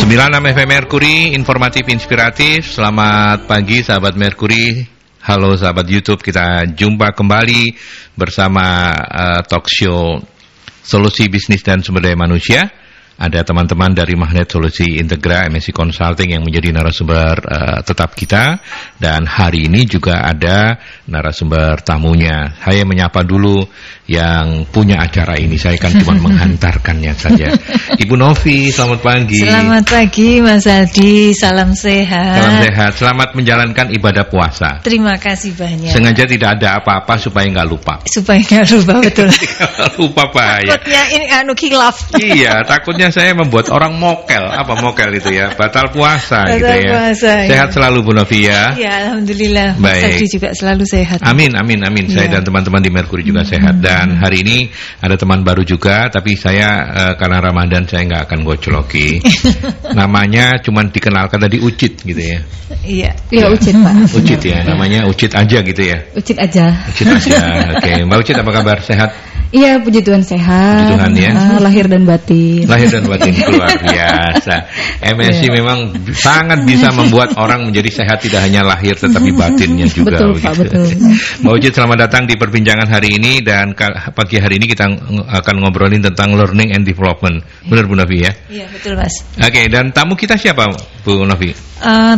FM Mercury, informatif, inspiratif. Selamat pagi sahabat Mercury. Halo sahabat YouTube, kita jumpa kembali bersama talk show Solusi Bisnis dan Sumber Daya Manusia. Ada teman-teman dari Magnet Solusi Integra MSC Consulting yang menjadi narasumber tetap kita. Dan hari ini juga ada narasumber tamunya. Saya menyapa dulu yang punya acara ini. Saya kan cuma menghantarkannya saja. Ibu Novi, selamat pagi. Selamat pagi Mas Aldi, salam sehat. Salam sehat, selamat menjalankan ibadah puasa. Terima kasih banyak. Sengaja tidak ada apa-apa supaya nggak lupa. Supaya nggak lupa, betul. Lupa bahaya. Takutnya ini khilaf. Iya, takutnya saya membuat orang mokel. Apa mokel itu ya? Batal puasa. Batal gitu ya. Puasa, sehat ya. Selalu Bu Novi ya. Ya, alhamdulillah. Mas Baik. Aldi juga selalu sehat. Amin, amin, amin. Saya dan teman-teman di Mercury juga sehat. Dan hari ini ada teman baru juga, tapi saya karena Ramadan saya nggak akan gojloki. Namanya cuman dikenalkan tadi Ucit gitu ya. Iya. Iya, Ucit Pak. Ucit ya, namanya Ucit aja gitu ya. Ucit aja. Ucit aja. Oke, Mbak Ucit apa kabar? Sehat? Iya, puji Tuhan sehat. Puji Tuhan ya. Lahir dan batin. Lahir dan batin luar biasa. MSC memang sangat bisa membuat orang menjadi sehat, tidak hanya lahir tetapi batinnya juga. Betul Pak, betul. Mbak Ucit, selamat datang di perbincangan hari ini. Dan pagi hari ini kita akan ngobrolin tentang learning and development. Benar Bu Novi ya? Iya, betul Mas. Oke, dan tamu kita siapa Bu Novi?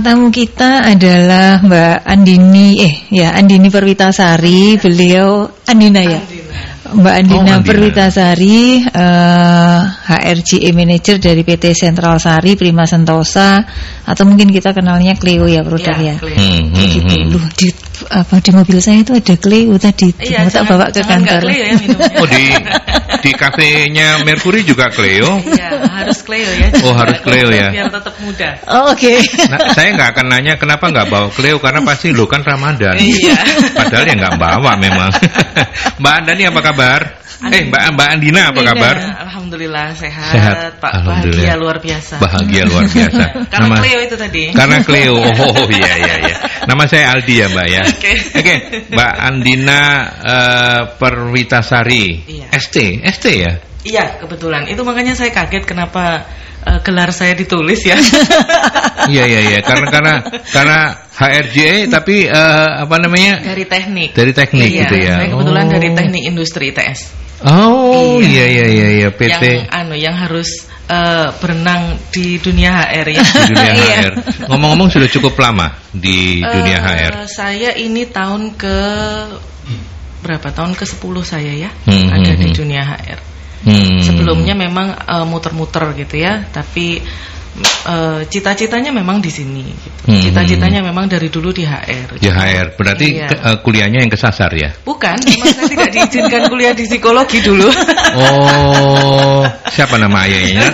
Tamu kita adalah Mbak Andini Perwitasari. Beliau Andina ya. Mbak Andina Perwitasari, HRGE Manager dari PT Sentral Sari Prima Sentosa, atau mungkin kita kenalnya Cleo ya produk ya. Gitu. Loh, di mobil saya itu ada Cleo tadi. Iya, tak bawa ke kantor. Cleo ya minumnya. Oh, di kafenya Mercury juga Cleo? Iya, harus Cleo ya. Oh, harus Cleo ya. Biar tetap muda. Oh, oke. Nah, saya nggak akan nanya kenapa nggak bawa Cleo, karena pasti lo kan Ramadan. Iya. Padahal ya nggak bawa memang. Mbak Andani apa kabar? Mbak Andina apa kabar? Alhamdulillah sehat. Sehat. Pak. Alhamdulillah. Bahagia luar biasa. Bahagia luar biasa. Karena Cleo itu tadi. Karena Cleo. Oh iya. Nama saya Aldi ya Mbak ya. Oke. Mbak Andina Perwitasari. Iya. ST ya? Iya, kebetulan. Itu makanya saya kaget kenapa gelar saya ditulis ya. Iya. Karena HRGE tapi apa namanya? Dari teknik. Dari teknik iya, gitu ya. Saya kebetulan dari teknik industri ITS. Oh iya PT. Yang harus berenang di dunia HR ya. Di dunia HR. Ngomong-ngomong sudah cukup lama di dunia HR. Saya ini tahun ke berapa? Tahun ke-10 saya ya ada di dunia HR. Sebelumnya memang muter-muter gitu ya, tapi cita-citanya memang di sini gitu. Cita-citanya memang dari dulu di HR. Di HR. Berarti kuliahnya yang kesasar ya? Bukan, memang saya tidak diizinkan kuliah di psikologi dulu. Oh, siapa nama ayahnya?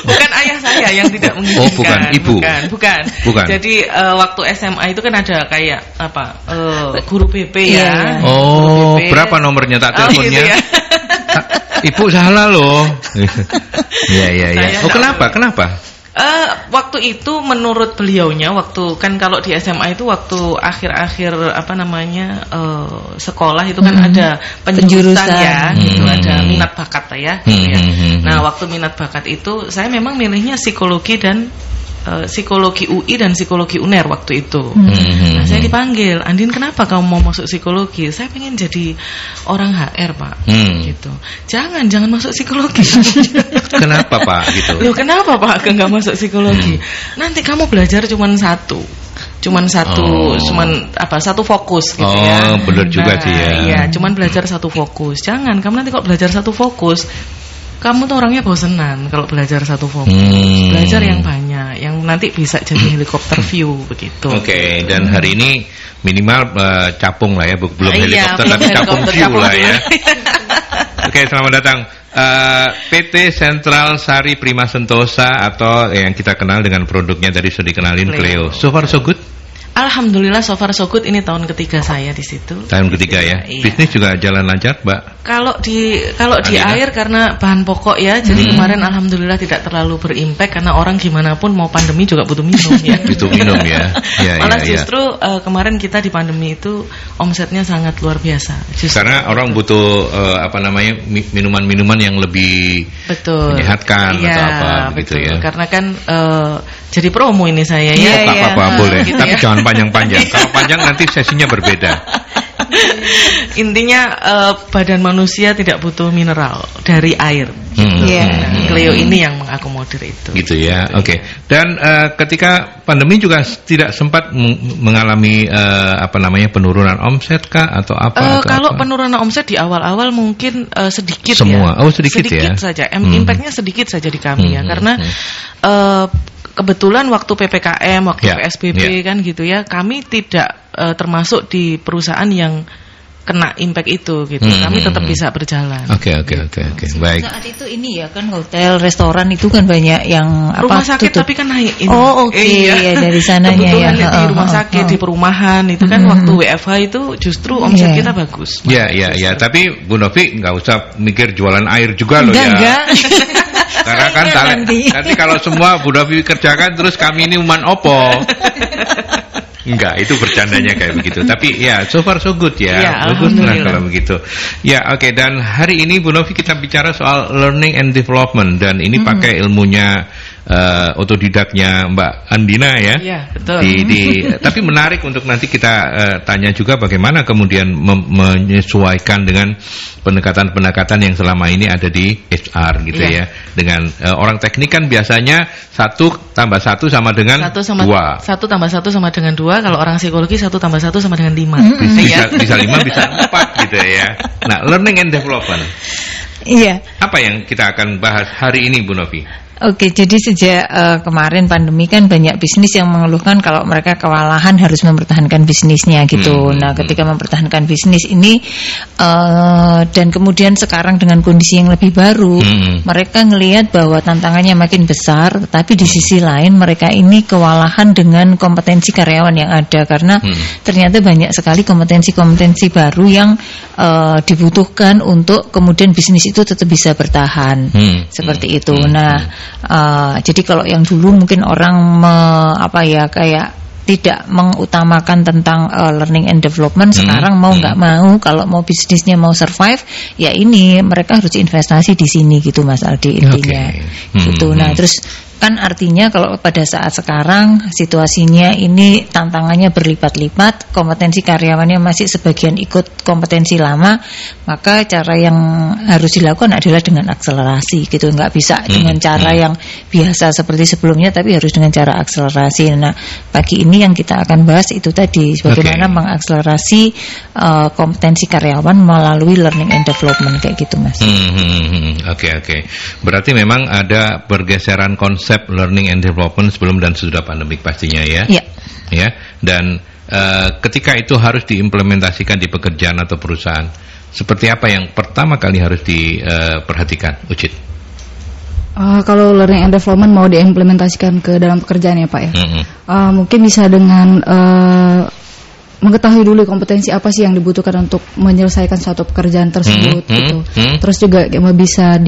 Bukan ayah saya yang tidak mengizinkan. Oh, bukan ibu. Bukan. Jadi waktu SMA itu kan ada kayak guru BP ya. Oh, BP. berapa nomornya tak teleponnya? Gitu ya. Ibu salah loh. Iya. Oh, kenapa? Waktu itu menurut beliaunya, waktu kan kalau di SMA itu waktu akhir-akhir sekolah itu kan ada penjurusan ya, gitu, ada minat bakat ya. Gitu ya. Nah, waktu minat bakat itu saya memang milihnya psikologi dan psikologi UI dan psikologi UNER waktu itu. Nah, saya dipanggil, Andin, kenapa kamu mau masuk psikologi? Saya pengen jadi orang HR Pak. Gitu. Jangan masuk psikologi. Kenapa Pak? Gitu. Loh, kenapa Pak nggak masuk psikologi? Nanti kamu belajar cuman satu fokus gitu ya. Oh, benar juga sih ya. Iya, cuman belajar satu fokus. Jangan, kamu nanti kok belajar satu fokus, kamu tuh orangnya bosenan kalau belajar satu fokus. Belajar yang banyak, yang nanti bisa jadi helikopter view begitu. Oke, dan hari ini minimal capung lah ya, belum helikopter tapi capung view lah ya. Oke, selamat datang. PT Sentral Sari Prima Sentosa, atau yang kita kenal dengan produknya tadi sudah dikenalin Cleo. So far so good? Alhamdulillah so far so good, ini tahun ketiga saya di situ. Tahun ketiga ya. Iya. Bisnis juga jalan lancar, Mbak? Kalau di air karena bahan pokok ya, jadi kemarin alhamdulillah tidak terlalu berimpact karena orang gimana pun mau pandemi juga butuh minum ya. Butuh minum ya. Malah justru kemarin kita di pandemi itu omsetnya sangat luar biasa. Karena orang butuh minuman-minuman yang lebih menyehatkan atau apa begitu ya. Karena kan jadi promo ini saya ya. Apa-apa boleh, gitu tapi ya. Jangan panjang-panjang. Kalau panjang nanti sesinya berbeda. Intinya badan manusia tidak butuh mineral dari air. Cleo ini yang mengakomodir itu. Gitu ya. Oke. Dan ketika pandemi juga tidak sempat mengalami penurunan omset kah atau apa? Kalau penurunan omset di awal-awal mungkin sedikit semua. Ya. Sedikit ya. Saja. Impactnya sedikit saja di kami ya. Karena kebetulan waktu PPKM, waktu PSBB kan gitu ya, kami tidak termasuk di perusahaan yang kena impact itu gitu. Kami tetap bisa berjalan. Oke. Baik. Saat itu ini ya kan hotel, restoran itu kan banyak yang rumah sakit tutup. Tapi kan naik ini. Ya dari sananya ya. Di rumah sakit, di perumahan itu kan waktu WFH itu justru omset kita bagus. Iya. Tapi Bu Novi nggak usah mikir jualan air juga loh ya. Enggak. Karena kan nanti kalau semua Bu Novi kerjakan terus kami ini uman opo. Enggak, itu bercandanya kayak begitu. Tapi ya, so far so good ya. Bagus lah kalau begitu. Ya, oke. Dan hari ini Bu Novi kita bicara soal learning and development, dan ini pakai ilmunya otodidaknya Mbak Andina ya. Iya, betul. Tapi menarik untuk nanti kita tanya juga bagaimana kemudian menyesuaikan dengan pendekatan-pendekatan yang selama ini ada di HR gitu ya. Dengan orang teknik kan biasanya 1 tambah 1 sama dengan 2. 1 tambah 1 sama dengan 2. Kalau orang psikologi 1 tambah 1 sama dengan 5. Bisa 5, bisa 4 gitu ya. Nah, learning and development. Iya. Apa yang kita akan bahas hari ini Bu Novi? Oke, jadi sejak kemarin pandemi kan banyak bisnis yang mengeluhkan kalau mereka kewalahan harus mempertahankan bisnisnya gitu. Nah, ketika mempertahankan bisnis ini dan kemudian sekarang dengan kondisi yang lebih baru, mereka ngelihat bahwa tantangannya makin besar, tetapi di sisi lain mereka ini kewalahan dengan kompetensi karyawan yang ada karena ternyata banyak sekali kompetensi-kompetensi baru yang dibutuhkan untuk kemudian bisnis itu tetap bisa bertahan. Seperti itu. Nah, jadi kalau yang dulu mungkin orang kayak tidak mengutamakan tentang learning and development, sekarang mau nggak mau kalau mau bisnisnya mau survive, ya ini mereka harus investasi di sini gitu Mas Aldi intinya. Gitu. Nah, terus kan artinya kalau pada saat sekarang situasinya ini tantangannya berlipat-lipat, kompetensi karyawannya masih sebagian ikut kompetensi lama, maka cara yang harus dilakukan adalah dengan akselerasi gitu, nggak bisa dengan cara yang biasa seperti sebelumnya, tapi harus dengan cara akselerasi. Nah, pagi ini yang kita akan bahas itu tadi, bagaimana mengakselerasi kompetensi karyawan melalui learning and development kayak gitu Mas. Oke. Berarti memang ada pergeseran konsep learning and development sebelum dan sesudah pandemik pastinya ya. Ya. Dan ketika itu harus diimplementasikan di pekerjaan atau perusahaan, seperti apa yang pertama kali harus diperhatikan, Ucit? Kalau learning and development mau diimplementasikan ke dalam pekerjaan ya Pak ya, mungkin bisa dengan mengetahui dulu kompetensi apa sih yang dibutuhkan untuk menyelesaikan suatu pekerjaan tersebut gitu. Terus juga bisa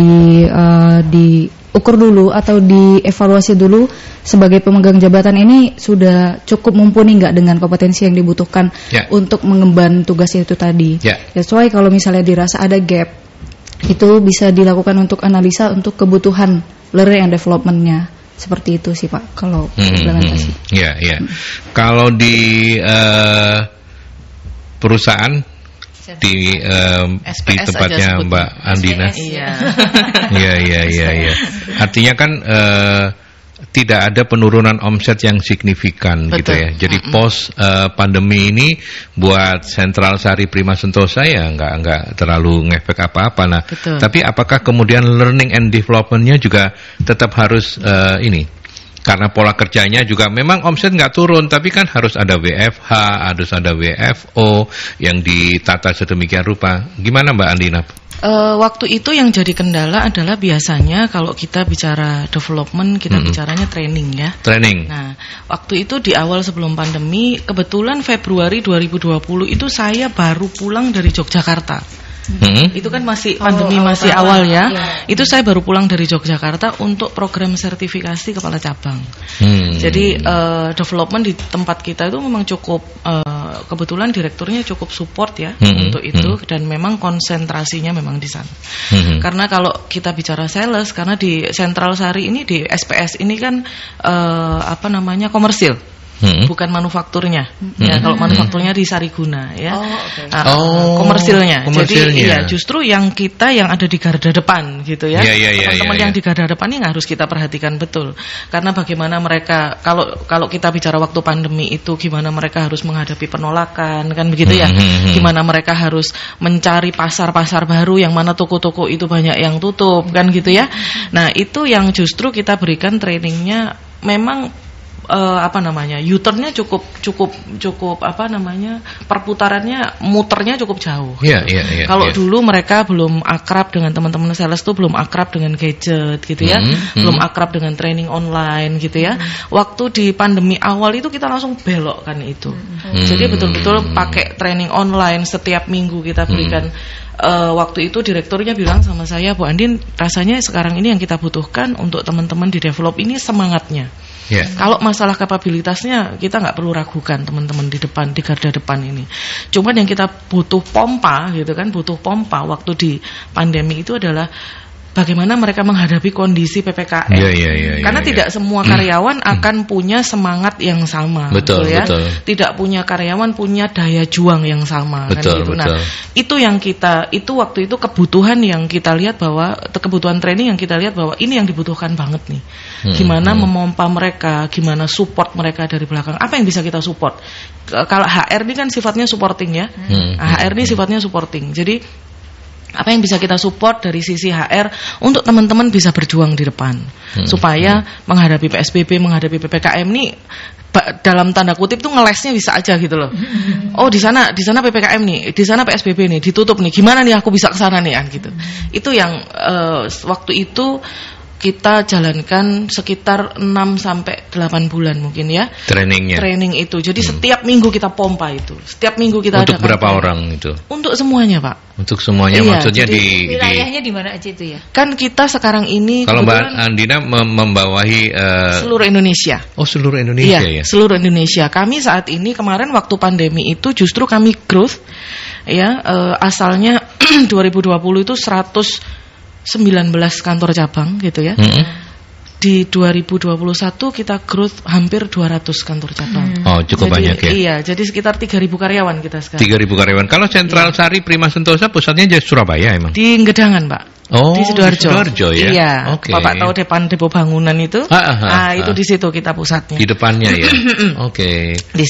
diukur dulu atau dievaluasi dulu sebagai pemegang jabatan ini sudah cukup mumpuni nggak dengan kompetensi yang dibutuhkan untuk mengemban tugasnya itu tadi. That's why kalau misalnya dirasa ada gap, itu bisa dilakukan untuk analisa untuk kebutuhan learning and development-nya. Seperti itu sih Pak kalau implementasi. Kalau di perusahaan di tempatnya Mbak Andina. Iya. Artinya kan tidak ada penurunan omset yang signifikan. Betul. Gitu ya. Jadi pos pandemi ini buat Sentral Sari Prima Sentosa ya nggak terlalu ngefek apa-apa. Nah, tapi apakah kemudian learning and development-nya juga tetap harus ini? Karena pola kerjanya juga memang omset nggak turun, tapi kan harus ada WFH, harus ada WFO yang ditata sedemikian rupa. Gimana Mbak Andina? Waktu itu yang jadi kendala adalah biasanya kalau kita bicara development, kita bicaranya training ya. Training. Nah, waktu itu di awal sebelum pandemi, kebetulan Februari 2020 itu saya baru pulang dari Yogyakarta. Itu kan masih pandemi masih awal ya. Itu saya baru pulang dari Yogyakarta untuk program sertifikasi kepala cabang. Jadi development di tempat kita itu memang cukup kebetulan direkturnya cukup support ya untuk itu, dan memang konsentrasinya memang di sana. Karena kalau kita bicara sales, karena di Sentral Sari ini, di SPS ini kan komersil. Bukan manufakturnya. Ya, kalau manufakturnya di Sariguna ya. Komersilnya. Jadi ya justru yang ada di garda depan gitu ya. Teman-teman yang di garda depan ini harus kita perhatikan betul. Karena bagaimana mereka kalau kita bicara waktu pandemi itu, gimana mereka harus menghadapi penolakan kan begitu ya. Gimana mereka harus mencari pasar-pasar baru, yang mana toko-toko itu banyak yang tutup kan gitu ya. Nah, itu yang justru kita berikan trainingnya. Memang U-turn-nya cukup perputarannya, muternya cukup jauh. Kalau dulu mereka belum akrab dengan teman-teman sales tuh, belum akrab dengan gadget gitu ya, belum akrab dengan training online gitu ya. Waktu di pandemi awal itu kita langsung belokkan itu. Jadi betul-betul pakai training online setiap minggu kita berikan. Waktu itu direkturnya bilang sama saya, Bu Andin, rasanya sekarang ini yang kita butuhkan untuk teman-teman di develop ini semangatnya. Kalau masalah kapabilitasnya kita nggak perlu ragukan teman-teman di depan, di garda depan ini. Cuman yang kita butuh pompa gitu kan, butuh pompa waktu di pandemi itu adalah bagaimana mereka menghadapi kondisi PPKM. Karena tidak semua karyawan akan punya semangat yang sama. Betul. Tidak punya karyawan punya daya juang yang sama. Kan gitu. Nah, itu yang itu waktu itu kebutuhan yang kita lihat bahwa, kebutuhan training yang kita lihat bahwa ini yang dibutuhkan banget nih. Gimana memompa mereka, gimana support mereka dari belakang. Apa yang bisa kita support? Kalau HR ini kan sifatnya supporting ya. HR ini sifatnya supporting. Jadi apa yang bisa kita support dari sisi HR untuk teman-teman bisa berjuang di depan supaya menghadapi PSBB, menghadapi PPKM ini dalam tanda kutip tuh ngelesnya bisa aja gitu loh. Oh, di sana PPKM nih, di sana PSBB nih, ditutup nih. Gimana nih aku bisa ke sana nih kan gitu. Itu yang waktu itu kita jalankan sekitar 6 sampai 8 bulan mungkin ya. Training itu. Jadi setiap minggu kita pompa itu. Setiap minggu kita Untuk berapa orang itu? Untuk semuanya, Pak. Untuk semuanya, maksudnya di wilayahnya di mana aja itu ya? Kan kita sekarang ini kalau Mbak Andina membawahi seluruh Indonesia. Oh, seluruh Indonesia ya? Seluruh Indonesia. Kami saat ini kemarin waktu pandemi itu justru kami growth ya, asalnya 2020 itu 119 kantor cabang gitu ya. Di 2021 kita growth hampir 200 kantor cabang. Oh, cukup banyak ya. Iya, jadi sekitar 3.000 karyawan kita sekarang. 3.000 karyawan. Kalau Sentral Sari Prima Sentosa pusatnya di Surabaya emang? Di Gedangan, Pak. Oh, di Sidoarjo ya. Iya. Bapak tahu depan depo bangunan itu? Itu di situ kita pusatnya. Di depannya ya.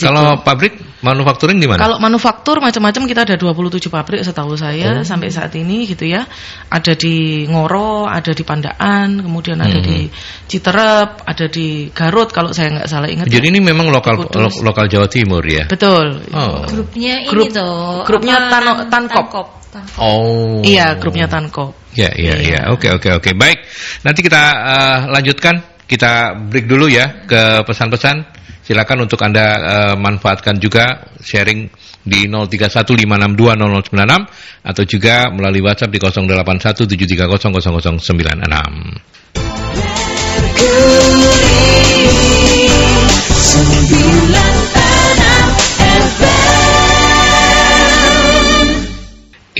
Kalau pabrik manufacturing di mana? Kalau manufaktur macam-macam kita ada 27 pabrik setahu saya sampai saat ini gitu ya. Ada di Ngoro, ada di Pandaan, kemudian ada di Citerep, ada di Garut kalau saya nggak salah ingat. Jadi ini memang lokal Jawa Timur ya. Betul. Grupnya ini grupnya Tankop. Oh. Iya, grupnya Tankop. Ya. Oke. Baik. Nanti kita lanjutkan. Kita break dulu ya ke pesan-pesan. Silakan untuk Anda manfaatkan juga sharing di 0315620096 atau juga melalui WhatsApp di 08130196.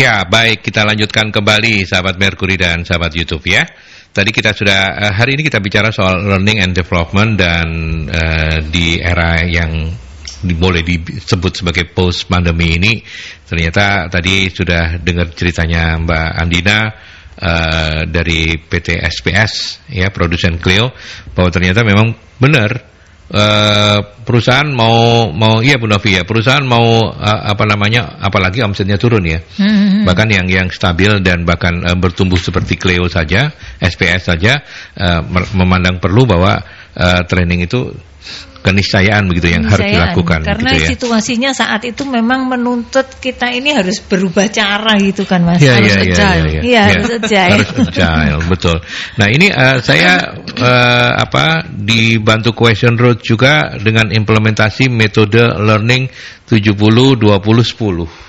Ya, baik, kita lanjutkan kembali sahabat Mercury dan sahabat YouTube ya. Tadi kita sudah hari ini kita bicara soal learning and development dan di era yang boleh disebut sebagai post pandemi ini, ternyata tadi sudah dengar ceritanya Mbak Andina dari PT SPS ya, produsen Clio, bahwa ternyata memang benar perusahaan mau iya Bu Novi ya, perusahaan mau apalagi omsetnya turun ya, bahkan yang stabil dan bahkan bertumbuh seperti Clio saja, SPS saja memandang perlu bahwa training itu keniscayaan begitu yang harus dilakukan. Karena gitu ya. Situasinya saat itu memang menuntut kita ini harus berubah cara gitu kan Mas. Harus agile. Iya, harus agile. Harus agile, betul. Nah ini saya dibantu Question Road juga dengan implementasi metode learning 70-20-10.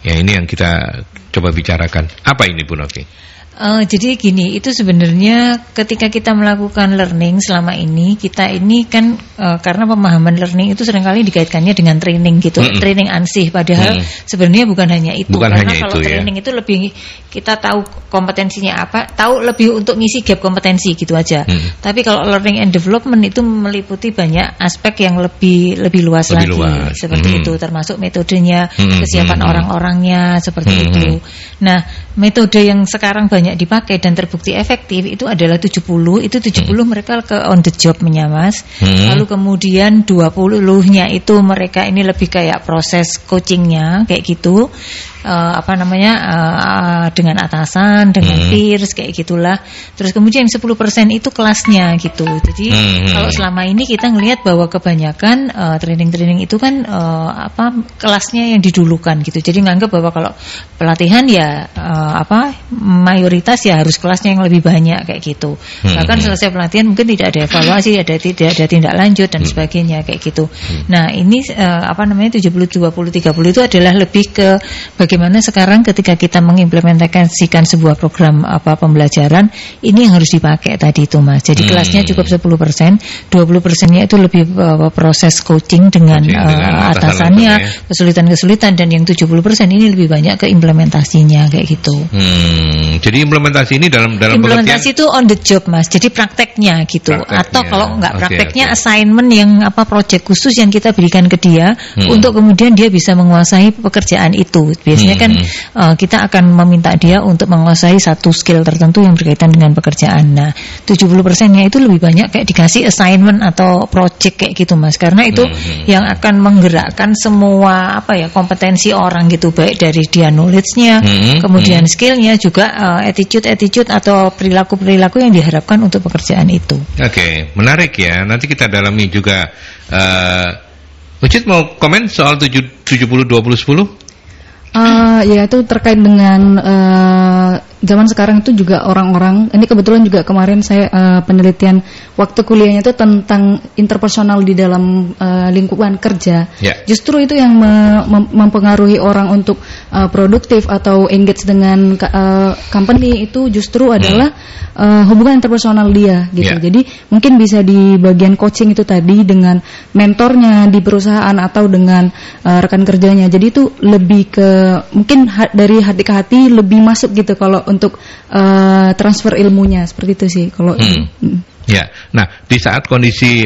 Ya ini yang kita coba bicarakan. Apa ini Bu Novi? Jadi gini, itu sebenarnya ketika kita melakukan learning selama ini, kita ini kan karena pemahaman learning itu seringkali dikaitkannya dengan training gitu, training ansih. Padahal sebenarnya bukan hanya itu. Karena kalau training itu lebih kita tahu kompetensinya apa, tahu lebih untuk ngisi gap kompetensi gitu aja. Tapi kalau learning and development itu meliputi banyak aspek yang lebih luas lagi. Seperti itu, termasuk metodenya, kesiapan orang-orangnya, seperti itu. Nah, metode yang sekarang banyak dipakai dan terbukti efektif itu adalah 70. Itu 70 mereka ke on the job-nya Mas. Lalu kemudian 20-nya itu mereka ini lebih kayak proses coachingnya kayak gitu. Dengan atasan, dengan peers kayak gitulah. Terus kemudian 10% itu kelasnya gitu. Jadi kalau selama ini kita ngelihat bahwa kebanyakan training-training itu kan kelasnya yang didulukan gitu. Jadi nganggap bahwa kalau pelatihan ya mayoritas ya harus kelasnya yang lebih banyak kayak gitu. Bahkan selesai pelatihan mungkin tidak ada evaluasi, tidak ada tindak lanjut dan sebagainya kayak gitu. Nah, ini 70-20-30 itu adalah lebih ke bagaimana sekarang ketika kita mengimplementasikan sebuah program pembelajaran, ini yang harus dipakai tadi itu Mas. Jadi kelasnya cukup 10%, 20%-nya itu lebih proses coaching dengan atasannya, kesulitan-kesulitan, dan yang 70% ini lebih banyak ke implementasinya kayak gitu. Jadi implementasi ini dalam implementasi itu on the job Mas. Jadi prakteknya gitu. Atau kalau enggak prakteknya assignment yang project khusus yang kita berikan ke dia untuk kemudian dia bisa menguasai pekerjaan itu. Biasanya kan kita akan meminta dia untuk menguasai satu skill tertentu yang berkaitan dengan pekerjaan. Nah, 70%-nya itu lebih banyak kayak dikasih assignment atau project kayak gitu Mas. Karena itu yang akan menggerakkan semua kompetensi orang gitu, baik dari dia knowledge-nya, kemudian skill-nya, juga attitude atau perilaku yang diharapkan untuk pekerjaan itu. Oke, menarik ya. Nanti kita dalami juga. Ucit mau komen soal 70-20-10? Ya itu terkait dengan zaman sekarang itu juga orang-orang, ini kebetulan juga kemarin saya penelitian waktu kuliahnya itu tentang interpersonal di dalam lingkungan kerja. Justru itu yang mempengaruhi orang untuk produktif atau engage dengan company itu justru adalah hubungan interpersonal dia gitu. Jadi mungkin bisa di bagian coaching itu tadi dengan mentornya di perusahaan atau dengan rekan kerjanya. Jadi itu lebih ke mungkin dari hati ke hati lebih masuk gitu kalau untuk transfer ilmunya, seperti itu sih kalau Ya, nah di saat kondisi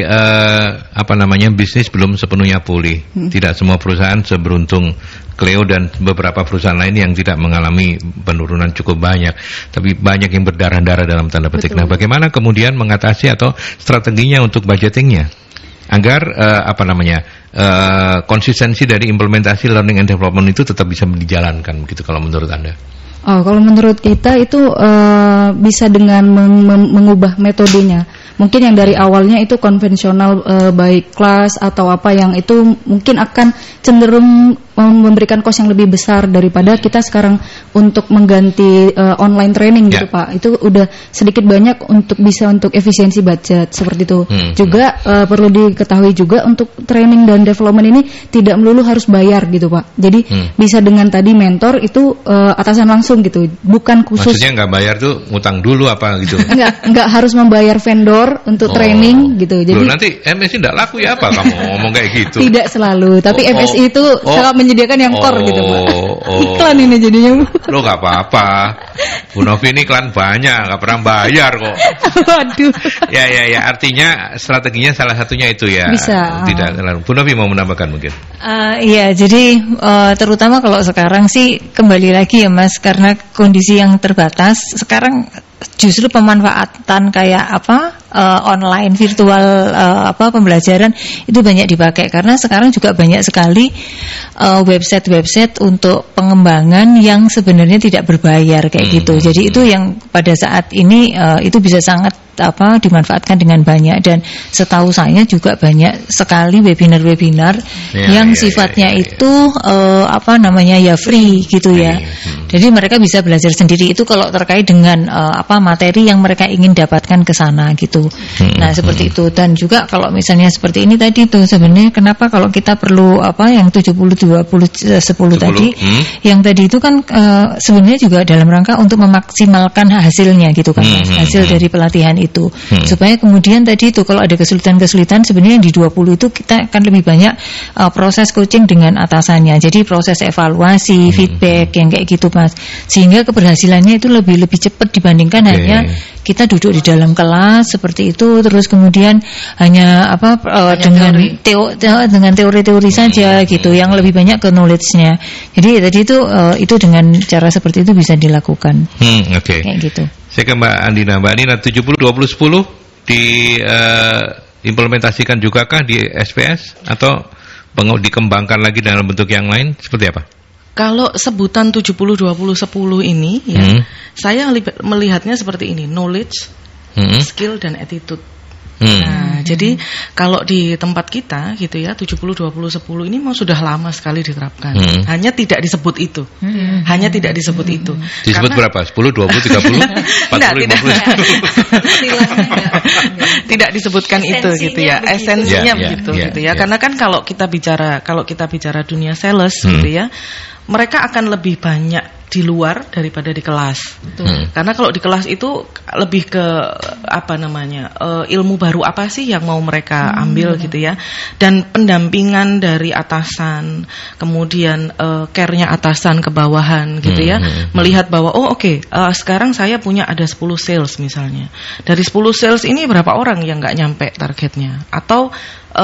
bisnis belum sepenuhnya pulih, tidak semua perusahaan seberuntung Cleo dan beberapa perusahaan lain yang tidak mengalami penurunan cukup banyak, tapi banyak yang berdarah-darah dalam tanda petik. Betul. Nah, bagaimana kemudian mengatasi atau strateginya untuk budgetingnya agar konsistensi dari implementasi learning and development itu tetap bisa dijalankan begitu kalau menurut Anda? Kalau menurut kita itu bisa dengan mengubah metodenya. Mungkin yang dari awalnya itu konvensional baik kelas atau apa yang itu mungkin akan cenderung memberikan cost yang lebih besar daripada kita sekarang untuk mengganti online training gitu Pak. Itu udah sedikit banyak untuk bisa untuk efisiensi budget seperti itu. Juga perlu diketahui juga untuk training dan development ini tidak melulu harus bayar gitu Pak. Jadi bisa dengan tadi mentor itu atasan langsung gitu, bukan khusus. Maksudnya nggak bayar tuh ngutang dulu apa gitu? Nggak harus membayar vendor untuk training gitu. Jadi nanti MSI nggak laku ya apa kamu ngomong kayak gitu? Tidak selalu, tapi MSI itu sangat menyediakan yang core gitu Pak. Iklan ini jadinya. Lo nggak apa-apa. Bu Novi ini iklan banyak, nggak pernah bayar kok. Waduh. Ya, artinya strateginya salah satunya itu ya. Bisa. Tidak terlalu. Bu Novi mau menambahkan mungkin? Iya, jadi terutama kalau sekarang sih kembali lagi ya Mas, karena kondisi yang terbatas. Sekarang justru pemanfaatan kayak online virtual pembelajaran itu banyak dipakai, karena sekarang juga banyak sekali website untuk pengembangan yang sebenarnya tidak berbayar kayak gitu. Jadi itu yang pada saat ini itu bisa sangat dimanfaatkan dengan banyak, dan setahu saya juga banyak sekali webinar-webinar yang sifatnya itu free gitu ya. Jadi mereka bisa belajar sendiri itu kalau terkait dengan materi yang mereka ingin dapatkan ke sana gitu. Nah, seperti itu. Dan juga kalau misalnya seperti ini tadi tuh sebenarnya kenapa kalau kita perlu yang 70 20 10 tadi, yang tadi itu kan sebenarnya juga dalam rangka untuk memaksimalkan hasilnya gitu kan, hasil dari pelatihan itu. Supaya kemudian tadi itu kalau ada kesulitan-kesulitan sebenarnya di 20 itu kita akan lebih banyak proses coaching dengan atasannya. Jadi proses evaluasi, feedback yang kayak gitu Mas. Sehingga keberhasilannya itu lebih cepat dibandingkan hanya kita duduk di dalam kelas seperti itu, terus kemudian hanya dengan teori-teori saja gitu, yang lebih banyak ke knowledge-nya. Jadi tadi itu dengan cara seperti itu bisa dilakukan. Kayak gitu. Saya ke Mbak Andina. Mbak Andina, 70 20 10 diimplementasikan juga kah di SPS atau dikembangkan lagi dalam bentuk yang lain, seperti apa? Kalau sebutan 70 20 10 ini saya melihatnya seperti ini, knowledge, skill dan attitude. Nah, jadi kalau di tempat kita gitu ya 70 20 10 ini mau sudah lama sekali diterapkan. Hanya tidak disebut itu. Hanya tidak disebut itu. Disebut berapa? 10, 20, 30, 40, 50. Tidak disebutkan itu gitu ya. Esensinya begitu gitu ya. Karena kan kalau kita bicara dunia sales gitu ya, mereka akan lebih banyak di luar daripada di kelas. Karena kalau di kelas itu lebih ke ilmu baru apa sih yang mau mereka ambil gitu ya. Dan pendampingan dari atasan, kemudian care-nya atasan ke bawahan gitu ya. Melihat bahwa sekarang saya punya ada 10 sales misalnya. Dari 10 sales ini berapa orang yang nggak nyampe targetnya, atau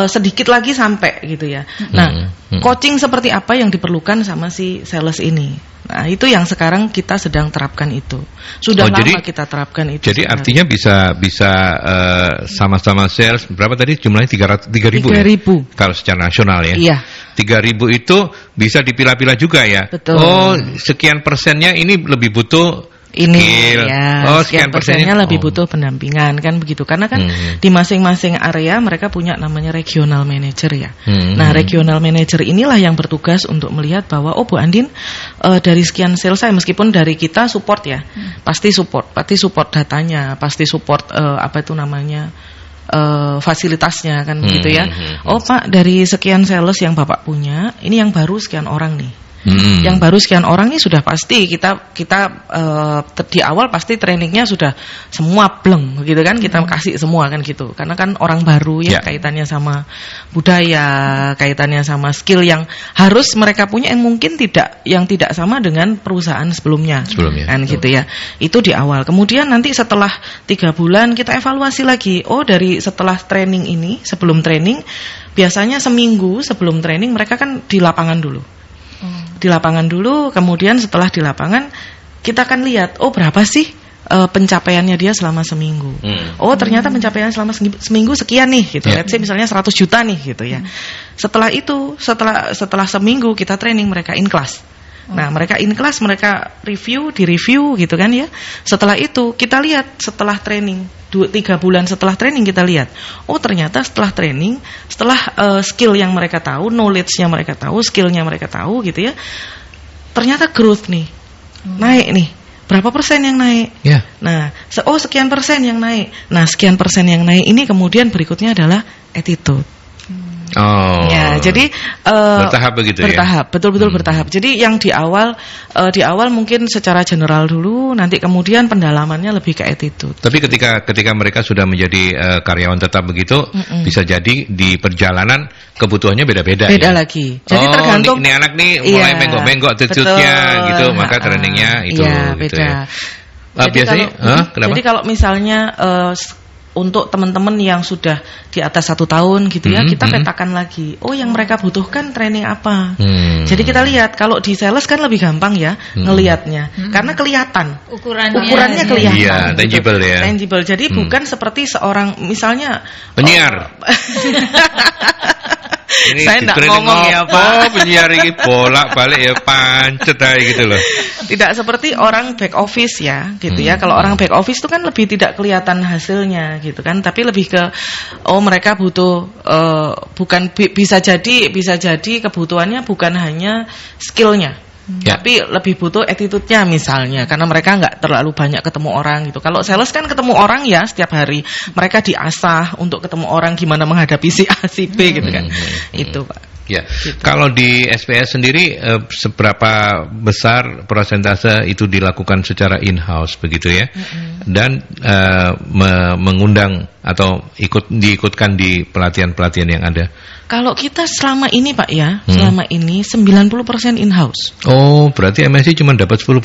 sedikit lagi sampai gitu ya. Nah, coaching seperti apa yang diperlukan sama si sales ini? Nah, itu yang sekarang kita sedang terapkan itu. Sudah lama kita terapkan itu. Jadi sebenarnya. Artinya bisa sama-sama sales berapa tadi jumlahnya 3.000 ya? Kalau secara nasional ya. Iya. 3.000 itu bisa dipilah-pilah juga ya. Betul. Sekian persennya ini lebih butuh ini ya, sekian persennya lebih butuh pendampingan kan begitu, karena kan di masing-masing area mereka punya namanya regional manager ya. Nah, regional manager inilah yang bertugas untuk melihat bahwa Bu Andin dari sekian sales saya, meskipun dari kita support ya, pasti support datanya, pasti support fasilitasnya kan begitu ya. Pak, dari sekian sales yang Bapak punya, ini yang baru sekian orang nih. Yang baru sekian orang ini sudah pasti kita di awal pasti trainingnya sudah semua bleng gitu kan, kita kasih semua kan gitu, karena kan orang baru ya, kaitannya sama budaya, kaitannya sama skill yang harus mereka punya yang mungkin tidak sama dengan perusahaan sebelumnya kan gitu ya. Itu di awal. Kemudian nanti setelah 3 bulan kita evaluasi lagi. Dari setelah training ini, sebelum training biasanya seminggu sebelum training mereka kan di lapangan dulu. Di lapangan dulu, kemudian setelah di lapangan kita akan lihat berapa sih pencapaiannya dia selama seminggu. Ternyata pencapaian selama seminggu sekian nih gitu. Let's say misalnya 100 juta nih gitu ya. Setelah itu, setelah seminggu kita training mereka in class. Nah, mereka in class, mereka direview gitu kan ya. Setelah itu kita lihat setelah training 2-3 bulan setelah training kita lihat, ternyata setelah training, setelah skill yang mereka tahu, knowledge-nya mereka tahu, skill-nya mereka tahu gitu ya, ternyata growth nih, naik nih, berapa persen yang naik? Nah, sekian persen yang naik. Nah, sekian persen yang naik ini kemudian berikutnya adalah attitude. Ya, jadi bertahap begitu bertahap, betul-betul bertahap. Jadi yang di awal mungkin secara general dulu, nanti kemudian pendalamannya lebih ke attitude. Tapi ketika mereka sudah menjadi karyawan tetap begitu, bisa jadi di perjalanan kebutuhannya beda-beda. Beda lagi. Jadi tergantung. Ini anak nih mulai menggok-menggok attitude-nya gitu, maka trainingnya itu. Iya, beda. Gitu ya. Biasanya, kenapa? Jadi kalau misalnya untuk teman-teman yang sudah di atas 1 tahun gitu ya, kita petakan lagi. Oh, yang mereka butuhkan training apa? Jadi kita lihat, kalau di sales kan lebih gampang ya ngelihatnya, karena kelihatan. Ukurannya kelihatan. Iya, tangible ya. Tangible. Jadi bukan seperti seorang misalnya penyiar. Ini saya enggak ngomong ya Pak. Penyiar ini bolak-balik ya pancet aja gitu loh. Tidak seperti orang back office ya, gitu ya. Kalau orang back office itu kan lebih tidak kelihatan hasilnya gitu kan, tapi lebih ke mereka butuh bukan bisa jadi kebutuhannya bukan hanya skillnya. Tapi lebih butuh attitude-nya misalnya, karena mereka nggak terlalu banyak ketemu orang gitu. Kalau sales kan ketemu orang ya setiap hari, mereka diasah untuk ketemu orang gimana menghadapi si A si B gitu kan. Itu Pak. Ya, gitu. Kalau di SPS sendiri seberapa besar persentase itu dilakukan secara in-house begitu ya, dan mengundang atau diikutkan di pelatihan-pelatihan yang ada? Kalau kita selama ini Pak ya, selama ini 90% in-house. Oh, berarti MSI cuma dapat 10%.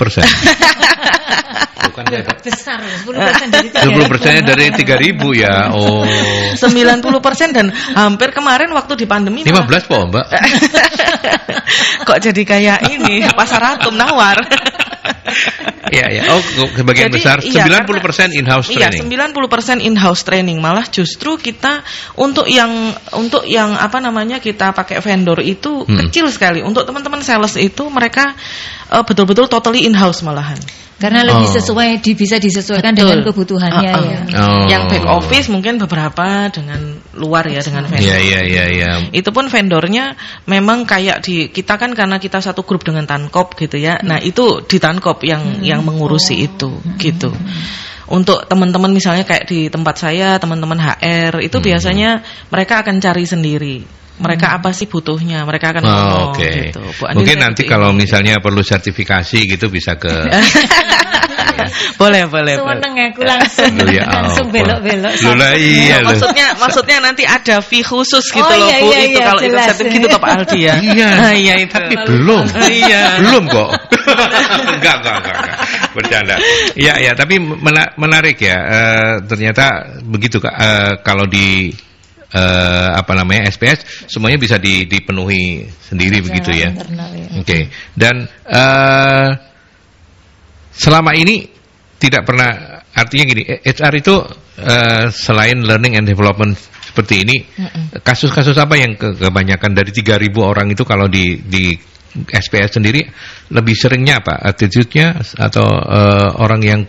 Bukan besar, 10% dari 10% dari 3.000 ya. Oh. 90% dan hampir kemarin waktu di pandemi 15 po, Mbak. Kok jadi kayak ini pasar atom nawar. Iya. Oh, sebagian besar 90% in-house training. Iya, 90% in-house training. Malah justru kita untuk yang apa namanya kita pakai vendor itu kecil sekali. Untuk teman-teman sales itu mereka betul-betul totally in-house malahan. Karena lebih bisa disesuaikan dengan kebutuhannya ya. Yang back office mungkin beberapa dengan luar ya, dengan vendor. Iya. Itu pun vendornya memang kayak kita kan karena kita satu grup dengan Tankop gitu ya. Nah, itu di Tankop yang mengurusi itu gitu. Untuk teman-teman misalnya kayak di tempat saya, teman-teman HR itu biasanya mereka akan cari sendiri. Mereka apa sih butuhnya? Mereka akan ngomong gitu. Mungkin nanti kalau misalnya perlu sertifikasi gitu bisa ke boleh. Seneng aku langsung belok-belok. Iya. Maksudnya nanti ada fee khusus gitu loh Bu. Itu kalau itu sertifikat gitu Pak Aldi ya. Iya itu. Tapi belum. Belum kok. Enggak. Bercanda. Iya, tapi menarik ya. Ternyata begitu kalau di SPS semuanya bisa dipenuhi sendiri begitu ya. Oke. Dan selama ini tidak pernah, artinya gini, HR itu selain learning and development seperti ini, kasus-kasus apa yang kebanyakan dari 3.000 orang itu kalau di SPS sendiri lebih seringnya apa? Attitude-nya atau orang yang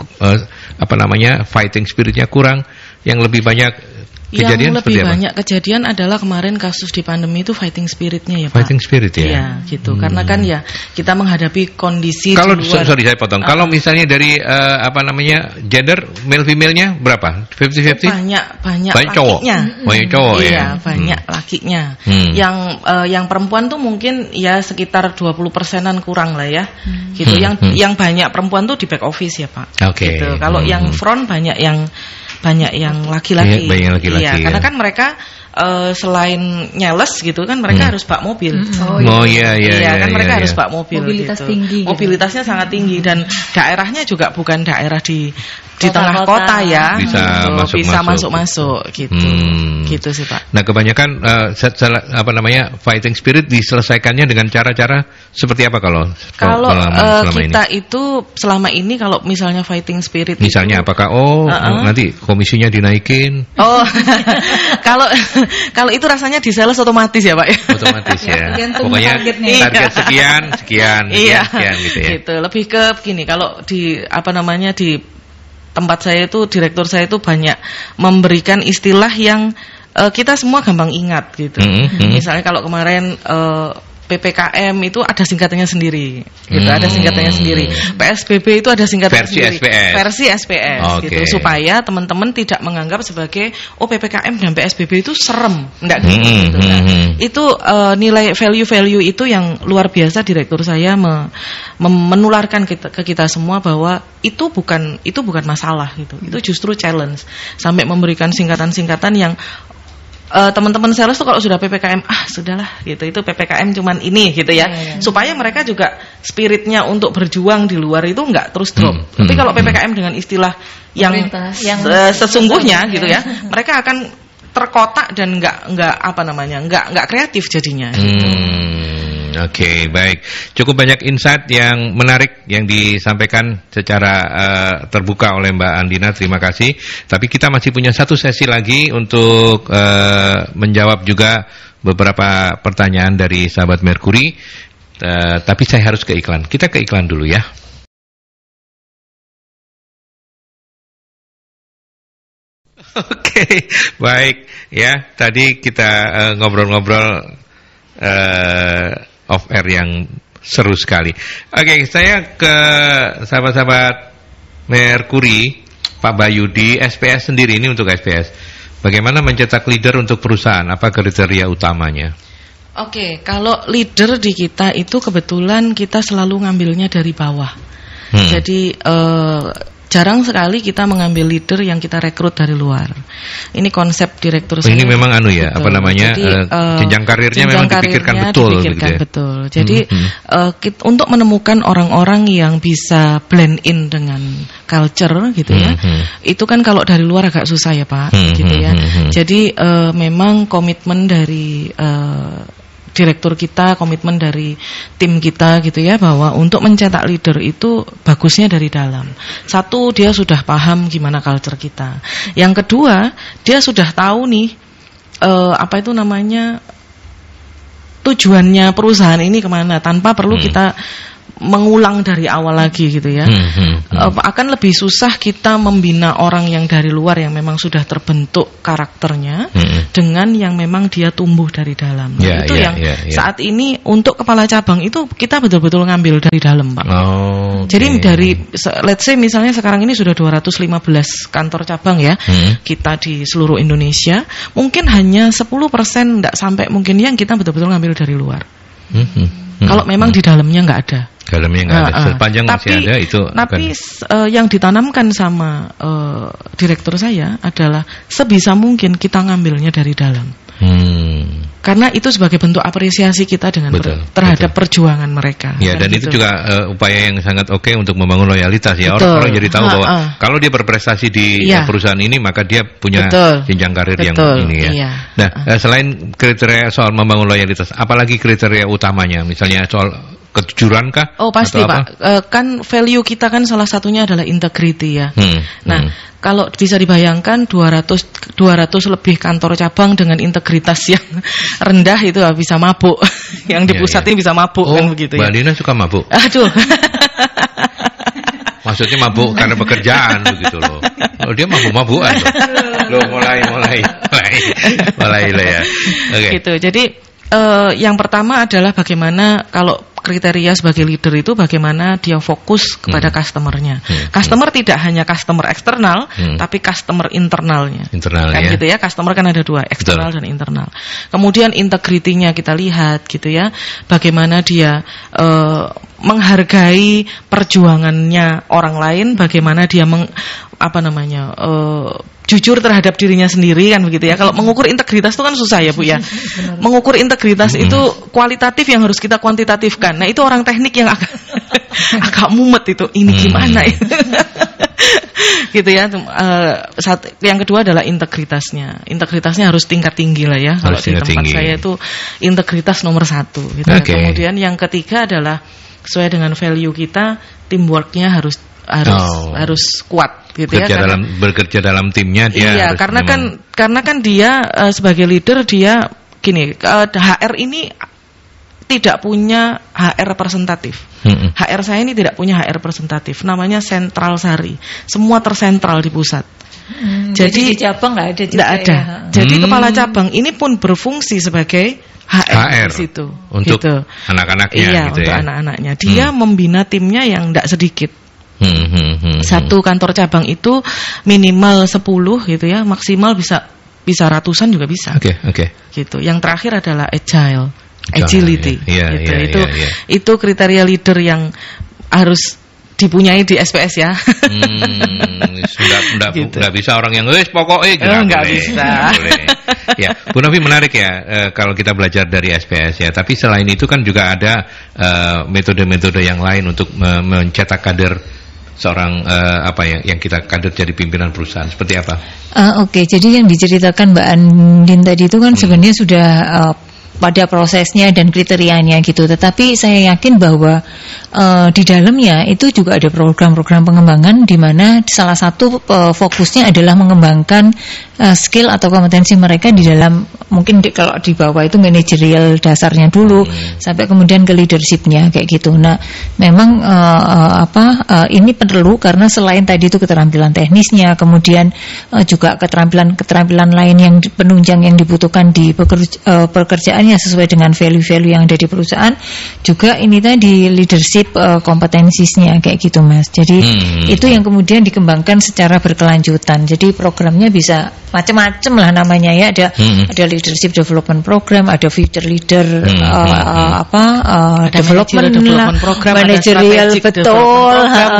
fighting spirit-nya kurang, yang lebih banyak kejadian? Yang lebih banyak kejadian adalah kemarin kasus di pandemi itu fighting spiritnya ya Pak. Fighting spirit ya? Iya gitu, karena kan ya kita menghadapi kondisi kalau di luar. Sorry saya potong, kalau misalnya dari gender male female-nya berapa? 50-50? Banyak lakinya. Banyak cowok ya? Iya, banyak lakinya. Yang perempuan tuh mungkin ya sekitar 20%-an kurang lah ya. Gitu. Yang banyak perempuan tuh di back office ya Pak. Oke. Gitu. Kalau yang front banyak yang laki-laki. Iya, karena kan mereka selain nyales gitu kan mereka harus bak mobil. Iya, kan mereka harus bak mobil. Mobilitas gitu. tinggi. Mobilitasnya sangat tinggi dan daerahnya juga bukan daerah di tengah kota ya. Bisa masuk gitu. Gitu sih Pak. Nah, kebanyakan fighting spirit diselesaikannya dengan cara-cara seperti apa kalau kita ini? Itu selama ini kalau misalnya fighting spirit misalnya itu, apakah nanti komisinya dinaikin? Kalau itu rasanya di sales otomatis ya Pak ya. Otomatis ya. Pokoknya target sekian gitu ya. Gitu. Lebih ke begini, kalau di di tempat saya itu, direktur saya itu banyak memberikan istilah yang kita semua gampang ingat gitu. Misalnya kalau kemarin PPKM itu ada singkatannya sendiri, gitu, ada singkatannya sendiri. PSBB itu ada singkatannya sendiri. Versi SPS, gitu, supaya teman-teman tidak menganggap sebagai PPKM dan PSBB itu serem, enggak gitu. Itu nilai value itu yang luar biasa direktur saya menularkan ke kita semua bahwa itu bukan masalah gitu. Itu justru challenge. Sampai memberikan singkatan-singkatan yang teman-teman sales tuh kalau sudah PPKM, sudahlah gitu, itu PPKM cuman ini gitu ya. Supaya mereka juga spiritnya untuk berjuang di luar itu nggak terus drop. Tapi kalau PPKM dengan istilah yang sesungguhnya gitu ya, mereka akan terkotak dan nggak kreatif jadinya. Gitu. Oke, baik. Cukup banyak insight yang menarik yang disampaikan secara terbuka oleh Mbak Andina. Terima kasih. Tapi kita masih punya satu sesi lagi untuk menjawab juga beberapa pertanyaan dari sahabat Merkuri. Tapi saya harus ke iklan. Kita ke iklan dulu ya. Oke, baik. Ya, tadi kita ngobrol-ngobrol off air yang seru sekali. Oke, saya ke sahabat-sahabat Merkuri, Pak Bayu, di SPS sendiri ini untuk SPS. Bagaimana mencetak leader untuk perusahaan? Apa kriteria utamanya? Oke, kalau leader di kita itu kebetulan kita selalu ngambilnya dari bawah. Jadi jarang sekali kita mengambil leader yang kita rekrut dari luar. Ini konsep direktur saya. Ini memang jenjang karirnya memang dipikirkan betul. Betul. Jadi untuk menemukan orang-orang yang bisa blend in dengan culture gitu ya. Itu kan kalau dari luar agak susah ya Pak, gitu ya. Jadi memang komitmen dari direktur kita, komitmen dari tim kita gitu ya, bahwa untuk mencetak leader itu bagusnya dari dalam. Satu, dia sudah paham gimana culture kita. Yang kedua, dia sudah tahu nih tujuannya perusahaan ini kemana, tanpa perlu kita mengulang dari awal lagi gitu ya. Akan lebih susah kita membina orang yang dari luar yang memang sudah terbentuk karakternya dengan yang memang dia tumbuh dari dalam. Itu yang saat ini untuk kepala cabang itu kita betul-betul ngambil dari dalam Pak. Jadi dari let's say misalnya sekarang ini sudah 215 kantor cabang ya, kita di seluruh Indonesia, mungkin hanya 10% enggak sampai mungkin yang kita betul-betul ngambil dari luar. Kalau memang di dalamnya nggak ada. Dalamnya nggak ada. Sepanjang masih ada itu. Tapi yang ditanamkan sama direktur saya adalah sebisa mungkin kita ngambilnya dari dalam. Karena itu sebagai bentuk apresiasi kita terhadap perjuangan mereka. Ya, dan gitu. Itu juga upaya yang sangat oke untuk membangun loyalitas ya. Orang-orang jadi tahu bahwa kalau dia berprestasi di perusahaan ini maka dia punya jenjang karir yang ini ya. Nah, selain kriteria soal membangun loyalitas, apalagi kriteria utamanya? Misalnya soal kejujuran kah? Oh pasti Pak, kan value kita kan salah satunya adalah integrity ya. Nah, kalau bisa dibayangkan 200 lebih kantor cabang dengan integritas yang rendah itu bisa mabuk. Yang di pusat ini bisa mabuk kan begitu ya. Mbak Dina suka mabuk? Aduh. Maksudnya mabuk karena pekerjaan begitu loh. Oh, dia mabuk-mabukan loh. Mulai lah ya. Okay. Gitu. Jadi yang pertama adalah bagaimana kalau kriteria sebagai leader itu bagaimana dia fokus kepada customernya. Customer tidak hanya customer eksternal, tapi customer internalnya. Kan gitu ya, customer kan ada dua, eksternal dan internal. Kemudian integritinya kita lihat gitu ya, bagaimana dia menghargai perjuangannya orang lain, bagaimana dia jujur terhadap dirinya sendiri kan begitu ya. Kalau mengukur integritas itu kan susah ya Bu ya. Mengukur integritas itu kualitatif yang harus kita kuantitatifkan. Nah itu orang teknik yang agak mumet itu. Ini gimana ya? Gitu ya. Yang kedua adalah integritasnya. Integritasnya harus tingkat tinggi lah ya. Kalau di tempat saya itu integritas nomor 1 gitu. Kemudian yang ketiga adalah sesuai dengan value kita, teamworknya harus kuat gitu ya. Bekerja dalam timnya dia harus karena kan dia sebagai leader dia gini, HR ini tidak punya HR representatif. HR saya ini tidak punya HR representatif, namanya sentral sari. Semua tersentral di pusat. Jadi di cabang nggak ada juga. Ada. Jadi kepala cabang ini pun berfungsi sebagai HR di situ. Untuk anak-anaknya gitu untuk ya. Anak-anaknya. Dia membina timnya yang tidak sedikit. Satu kantor cabang itu minimal 10 gitu ya, maksimal bisa ratusan juga bisa. Gitu. Yang terakhir adalah agility. Itu kriteria leader yang harus dipunyai di SPS ya. Nggak bisa orang yang pokoknya gitu. Nggak bisa. Ya, Bu Novi menarik ya kalau kita belajar dari SPS ya. Tapi selain itu kan juga ada metode-metode yang lain untuk mencetak kader seorang yang kita kader jadi pimpinan perusahaan. Seperti apa? Oke, jadi yang diceritakan Mbak Andin tadi itu kan sebenarnya sudah pada prosesnya dan kriterianya gitu. Tetapi saya yakin bahwa di dalamnya itu juga ada program-program pengembangan di mana salah satu fokusnya adalah mengembangkan skill atau kompetensi mereka di dalam, mungkin kalau di bawah itu manajerial dasarnya dulu sampai kemudian ke leadershipnya kayak gitu. Nah, memang ini perlu karena selain tadi itu keterampilan teknisnya, kemudian juga keterampilan lain yang penunjang yang dibutuhkan di pekerjaannya sesuai dengan value-value yang ada di perusahaan, juga ini tadi leadership kompetensinya kayak gitu Mas. Jadi itu yang kemudian dikembangkan secara berkelanjutan. Jadi programnya bisa macam-macam lah namanya ya. Ada leadership development program, ada future leader development program, managerial betul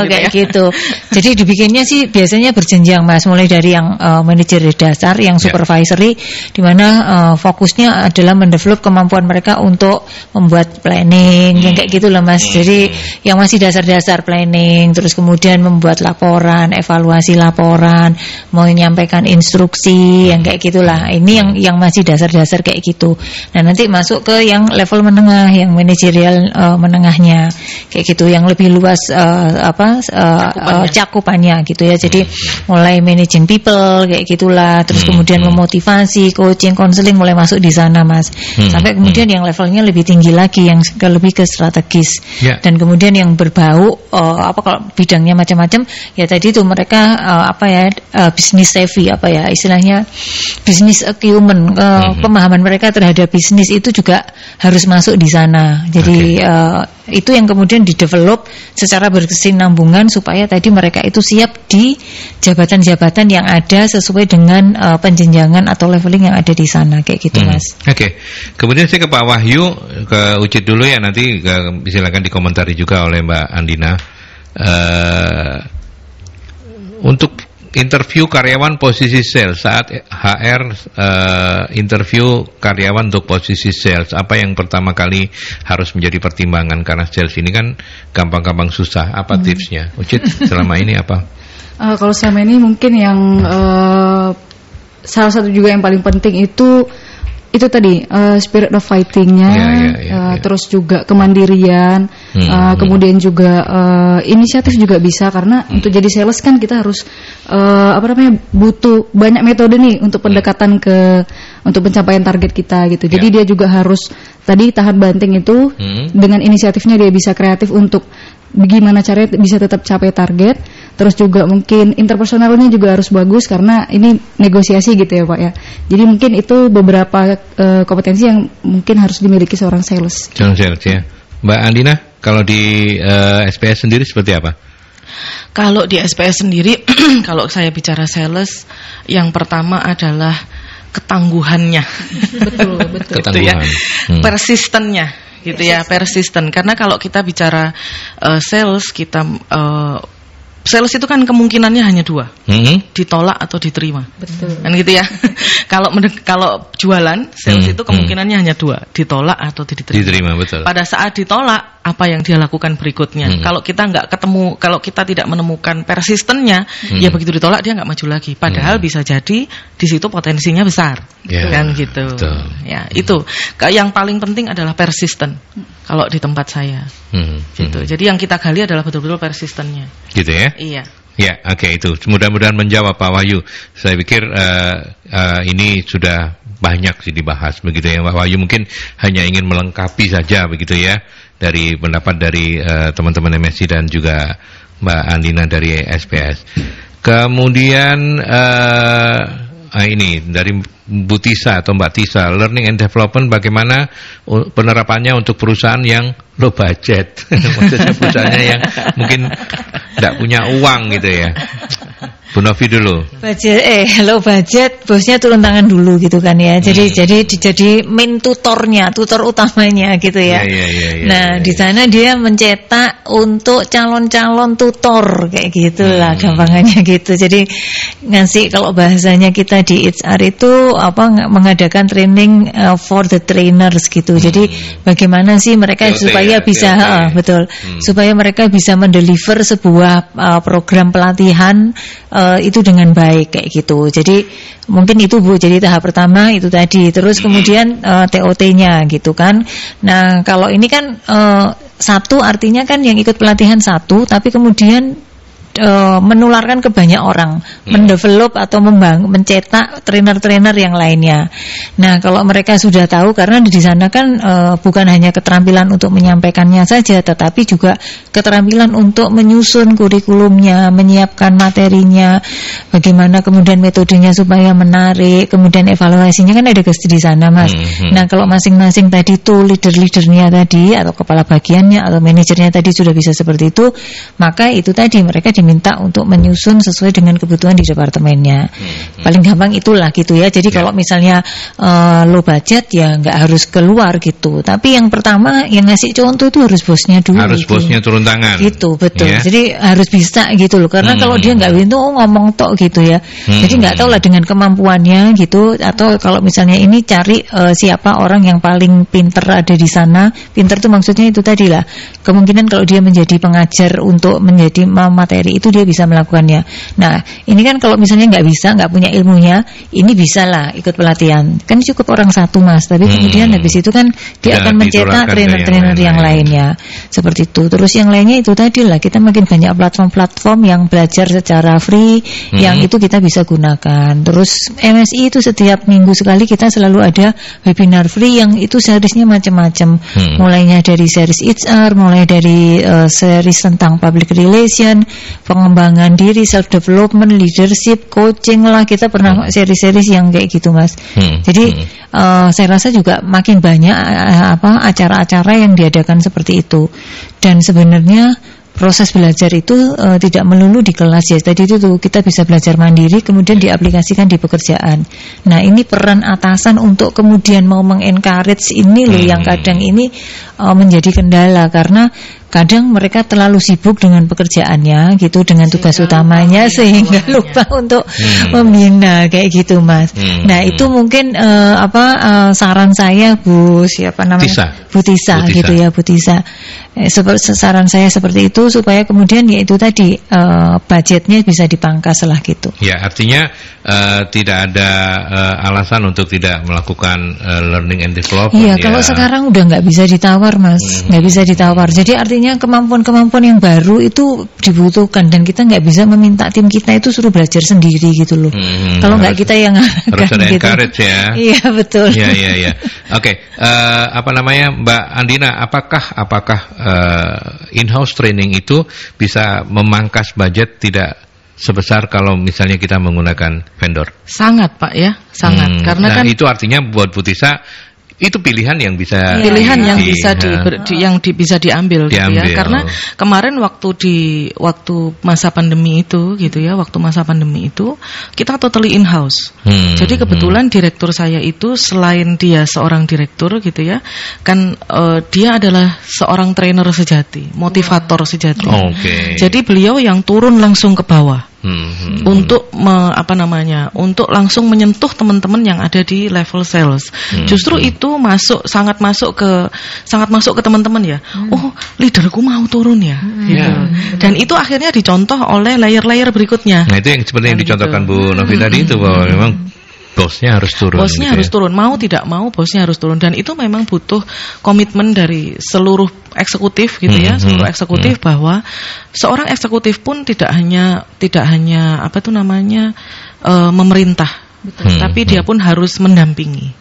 kayak gitu. Jadi dibikinnya sih biasanya berjenjang Mas, mulai dari yang manajerial dasar, yang supervisory, di mana fokusnya adalah mendevelop kemampuan mereka untuk membuat planning yang kayak gitu lah Mas. Jadi yang masih dasar-dasar planning, terus kemudian membuat laporan, evaluasi laporan, mau menyampaikan instruksi yang kayak gitulah. Ini yang masih dasar-dasar kayak gitu. Nah, nanti masuk ke yang level menengah, yang manajerial menengahnya kayak gitu, yang lebih luas cakupannya gitu ya. Jadi mulai managing people kayak gitulah, terus kemudian memotivasi, coaching, counseling mulai masuk di sana Mas. Sampai kemudian yang levelnya lebih tinggi lagi, yang lebih ke strategis. Dan kemudian yang berbau kalau bidangnya macam-macam ya, tadi itu mereka business savvy, istilahnya business acumen, pemahaman mereka terhadap bisnis itu juga harus masuk di sana. Jadi itu yang kemudian didevelop secara berkesinambungan supaya tadi mereka itu siap di jabatan-jabatan yang ada sesuai dengan penjenjangan atau leveling yang ada di sana kayak gitu Mas. Oke. Kemudian saya ke Pak Wahyu, ke Ucit dulu ya, nanti silakan dikomentari juga oleh Mbak Andina. Untuk interview karyawan posisi sales, saat HR interview karyawan untuk posisi sales, apa yang pertama kali harus menjadi pertimbangan? Karena sales ini kan gampang-gampang susah. Apa tipsnya? Ucit, selama ini apa? Kalau selama ini mungkin yang salah satu juga yang paling penting itu tadi spirit of fighting-nya, terus juga kemandirian, kemudian juga inisiatif juga bisa, karena untuk jadi sales kan kita harus butuh banyak metode nih untuk pendekatan untuk pencapaian target kita gitu. Jadi dia juga harus tadi tahan banting itu, dengan inisiatifnya dia bisa kreatif untuk bagaimana caranya bisa tetap capai target. Terus juga mungkin interpersonalnya juga harus bagus, karena ini negosiasi gitu ya Pak ya. Jadi mungkin itu beberapa kompetensi yang mungkin harus dimiliki seorang sales. Seorang sales ya. Mbak Andina, kalau di SPS sendiri seperti apa? Kalau di SPS sendiri, kalau saya bicara sales, yang pertama adalah ketangguhannya. Betul. Ketangguhan. Persistennya. Gitu ya, persisten. Karena kalau kita bicara sales, sales itu kan kemungkinannya hanya dua, ditolak atau diterima. Betul. Kan gitu ya. Kalau jualan, sales itu kemungkinannya hanya dua, ditolak atau diterima. Diterima, betul. Pada saat ditolak, apa yang dia lakukan berikutnya? Kalau kita nggak ketemu, kalau kita tidak menemukan persistennya, ya begitu ditolak dia nggak maju lagi. Padahal bisa jadi di situ potensinya besar, kan gitu. Betul. Ya itu. Yang paling penting adalah persisten. Kalau di tempat saya, gitu. Jadi yang kita gali adalah betul-betul persistennya. Gitu ya? Iya. Ya, oke, itu. Mudah-mudahan menjawab Pak Wahyu. Saya pikir ini sudah banyak sih dibahas begitu ya. Pak Wahyu mungkin hanya ingin melengkapi saja begitu ya, dari pendapat dari teman-teman MSC dan juga Mbak Andina dari SPS. Kemudian ini dari Bu Tisa atau Mbak Tisa, learning and development bagaimana penerapannya untuk perusahaan yang low budget? Maksudnya perusahaannya yang mungkin tidak punya uang gitu ya. Bu Novi dulu. Low budget, bosnya turun tangan dulu gitu kan ya. Jadi main tutor utamanya gitu ya. Nah, di sana dia mencetak untuk calon-calon tutor kayak gitulah gampangannya gitu. Jadi ngasih, kalau bahasanya kita di HR itu mengadakan training for the trainers gitu. Jadi bagaimana sih mereka supaya bisa supaya mereka bisa mendeliver sebuah program pelatihan itu dengan baik kayak gitu. Jadi mungkin itu Bu, jadi tahap pertama itu tadi. Terus kemudian TOT-nya gitu kan. Nah, kalau ini kan satu artinya kan yang ikut pelatihan satu, tapi kemudian menularkan ke banyak orang, mendevelop atau mencetak trainer-trainer yang lainnya. Nah, kalau mereka sudah tahu, karena di sana kan bukan hanya keterampilan untuk menyampaikannya saja, tetapi juga keterampilan untuk menyusun kurikulumnya, menyiapkan materinya, bagaimana kemudian metodenya supaya menarik, kemudian evaluasinya kan ada di sana, Mas. Nah, kalau masing-masing tadi tuh leader-leadernya tadi atau kepala bagiannya atau manajernya tadi sudah bisa seperti itu, maka itu tadi mereka diminta untuk menyusun sesuai dengan kebutuhan di departemennya. Paling gampang itulah gitu ya. Jadi kalau misalnya low budget ya nggak harus keluar gitu. Tapi yang pertama yang ngasih contoh itu harus bosnya dulu. Harus gitu. Bosnya turun tangan. Gitu, betul. Ya? Jadi harus bisa gitu loh. Karena kalau dia nggak itu ngomong tok gitu ya. Jadi nggak tahu lah dengan kemampuannya gitu. Atau kalau misalnya ini cari siapa orang yang paling pinter ada di sana. Pinter itu maksudnya itu tadi lah. Kemungkinan kalau dia menjadi pengajar untuk menjadi materi itu dia bisa melakukannya. Nah, ini kan kalau misalnya nggak punya ilmunya, ini bisa lah ikut pelatihan. Kan cukup orang satu, Mas. Tapi kemudian habis itu kan dia akan mencetak trainer-trainer yang lainnya. Seperti itu. Terus yang lainnya itu tadi lah, kita makin banyak platform-platform yang belajar secara free, yang itu kita bisa gunakan. Terus MSI itu setiap minggu sekali kita selalu ada webinar free yang itu seriesnya macam-macam. Mulainya dari series HR, mulai dari series tentang public relation, pengembangan diri, self development, leadership, coaching lah, kita pernah seri-seri yang kayak gitu, Mas. Jadi saya rasa juga makin banyak acara-acara yang diadakan seperti itu. Dan sebenarnya proses belajar itu tidak melulu di kelas ya. Tadi itu tuh kita bisa belajar mandiri kemudian diaplikasikan di pekerjaan. Nah, ini peran atasan untuk kemudian mau mengencourage ini loh yang kadang ini menjadi kendala, karena kadang mereka terlalu sibuk dengan pekerjaannya gitu, dengan tugas utamanya sehingga lupa untuk membina kayak gitu, Mas. Nah, itu mungkin saran saya Bu siapa namanya? Bu Tisa gitu ya, Bu Tisa. Saran saya seperti itu supaya kemudian yaitu tadi budgetnya bisa dipangkas lah gitu. Ya, artinya tidak ada alasan untuk tidak melakukan learning and development. Iya, kalau sekarang udah nggak bisa ditawar, Mas, nggak bisa ditawar. Jadi artinya kemampuan-kemampuan yang baru itu dibutuhkan dan kita nggak bisa meminta tim kita itu suruh belajar sendiri gitu loh. Kalau nggak kita yang harus ada gitu. Encourage ya. Iya, betul. Iya. Oke, Mbak Andina, apakah in-house training itu bisa memangkas budget tidak sebesar kalau misalnya kita menggunakan vendor? Sangat, Pak ya, sangat. Karena kan itu artinya buat Bu Tisa itu pilihan yang bisa bisa diambil gitu ya. Karena kemarin waktu masa pandemi itu gitu ya, kita totally in house. Jadi kebetulan direktur saya itu selain dia seorang direktur gitu ya, kan dia adalah seorang trainer sejati, motivator sejati. Jadi beliau yang turun langsung ke bawah. Untuk untuk langsung menyentuh teman-teman yang ada di level sales. Justru itu sangat masuk ke teman-teman ya. Oh, leaderku mau turun ya. Gitu. Dan itu akhirnya dicontoh oleh layer-layer berikutnya. Nah, itu yang seperti yang dicontohkan Bu Novi tadi itu, bahwa memang bosnya harus turun. Bosnya harus turun, mau tidak mau bosnya harus turun, dan itu memang butuh komitmen dari seluruh eksekutif gitu ya, seluruh eksekutif, bahwa seorang eksekutif pun tidak hanya memerintah. Tapi dia pun harus mendampingi.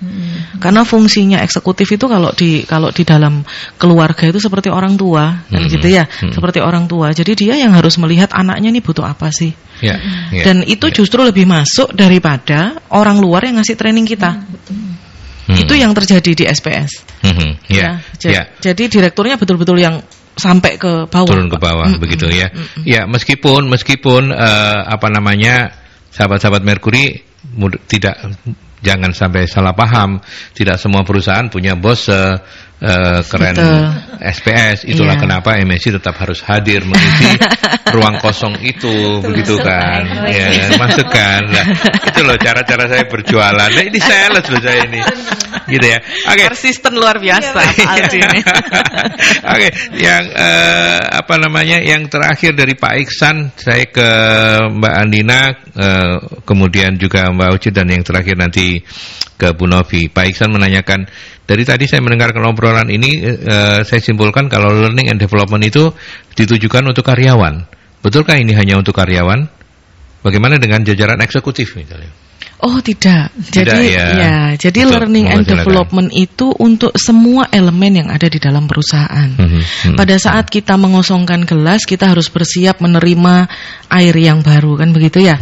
Karena fungsinya eksekutif itu kalau di dalam keluarga itu seperti orang tua, kan gitu ya, seperti orang tua. Jadi dia yang harus melihat anaknya ini butuh apa sih. Dan itu justru lebih masuk daripada orang luar yang ngasih training kita. Itu yang terjadi di SPS. Jadi direkturnya betul-betul yang sampai ke bawah. Turun ke bawah begitu ya. Ya, meskipun sahabat-sahabat Merkuri jangan sampai salah paham. Tidak semua perusahaan punya bos keren SPS. Itulah kenapa MSI tetap harus hadir mengisi ruang kosong itu, begitu kan? Ya, masuk kan? Nah, itu loh cara-cara saya berjualan. Nah, ini sales loh saya ini, gitu ya. Oke. Persisten luar biasa, Pak Aldi ini. Oke, yang yang terakhir dari Pak Iksan, saya ke Mbak Andina, kemudian juga Mbak Uci, dan yang terakhir nanti ke Bu Novi. Pak Iksan menanyakan, dari tadi saya mendengarkan obrolan ini, saya simpulkan kalau learning and development itu ditujukan untuk karyawan. Betulkah ini hanya untuk karyawan? Bagaimana dengan jajaran eksekutif misalnya? Oh tidak. Jadi learning and development itu untuk semua elemen yang ada di dalam perusahaan. Pada saat kita mengosongkan gelas, kita harus bersiap menerima air yang baru, kan begitu ya.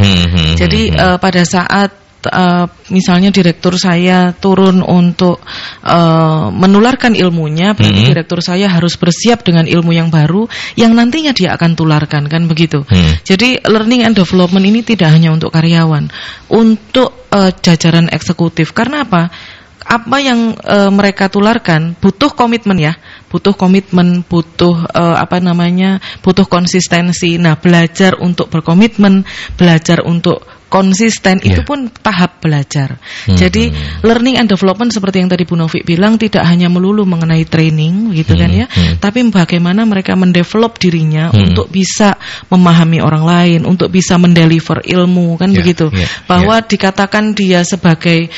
Jadi pada saat misalnya direktur saya turun untuk menularkan ilmunya, berarti direktur saya harus bersiap dengan ilmu yang baru yang nantinya dia akan tularkan, kan begitu. Jadi learning and development ini tidak hanya untuk karyawan, untuk jajaran eksekutif. Karena apa? Apa yang mereka tularkan butuh komitmen ya, butuh butuh konsistensi. Nah, belajar untuk berkomitmen, belajar untuk konsisten, itu pun tahap belajar. Jadi learning and development seperti yang tadi Bu Novi bilang, tidak hanya melulu mengenai training gitu kan ya, tapi bagaimana mereka mendevelop dirinya untuk bisa memahami orang lain, untuk bisa mendeliver ilmu, kan begitu. Bahwa dikatakan dia sebagai